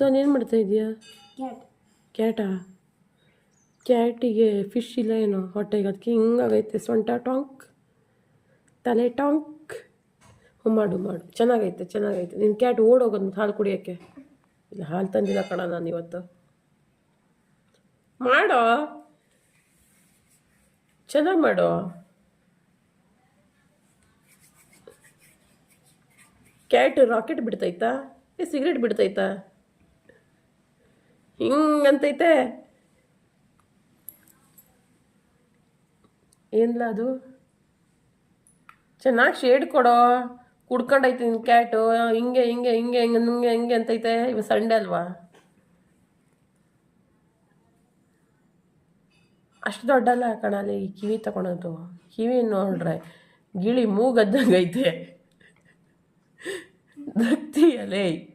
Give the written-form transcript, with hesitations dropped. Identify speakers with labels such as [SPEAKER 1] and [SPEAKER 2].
[SPEAKER 1] So ಏನು ಮಾಡ್ತಾ ಇದೀಯಾ? ಕ್ಯಾಟಾ? ಕ್ಯಾಟಿಗೆ ಫಿಶ್ ಇಲ್ಲ ಏನೋ ಹೊಟ್ಟೆಗೆ, ಅದಕ್ಕೆ ಹಿಂಗಾಗೈತೆ ಸೊಂಟ ಟಾಂಕ್, ತಲೆ ಟಾಂಕ್. ಮಾಡು ಮಾಡು, ಚೆನ್ನಾಗೈತೆ ಚೆನ್ನಾಗೈತೆ. ನಿನ್ನ ಕ್ಯಾಟ್ ಓಡೋಗೋದು ಮತ್ತು ಹಾಲು ಕುಡಿಯೋಕ್ಕೆ. ಇಲ್ಲ ಹಾಲು ತಂದಿಲ್ಲ ಕಣ ನಾನು ಇವತ್ತು. ಮಾಡೋ, ಚೆನ್ನಾಗಿ ಮಾಡೋ. ಕ್ಯಾಟ್ ರಾಕೆಟ್ ಬಿಡ್ತೈತಾ? ಸಿಗರೇಟ್ ಬಿಡ್ತೈತಾ? ಹಿಂಗಂತೈತೆ. ಏನಿಲ್ಲ ಅದು ಚೆನ್ನಾಗಿ ಶೇಡ್ ಕೊಡೋ. ಕುಡ್ಕೊಂಡೈತೆ ನಿನ್ನ ಕ್ಯಾಟು. ಹಿಂಗೆ ಹಿಂಗೆ ಹಿಂಗೆ ಹಿಂಗೆ ಹಿಂಗೆ ಹಿಂಗೆ ಅಂತೈತೆ. ಇವ ಸಂಡೆ ಅಲ್ವಾ? ಅಷ್ಟು ದೊಡ್ಡಲ್ಲ ಕಣಲ್ಲಿ ಈ ಕಿವಿ ತಗೊಳೋದು. ಕಿವಿ ನೋಡ್ರೆ ಗಿಳಿ ಮೂಗದ್ದಂಗೈತೆ. ದಕ್ತಿಯಲೇ.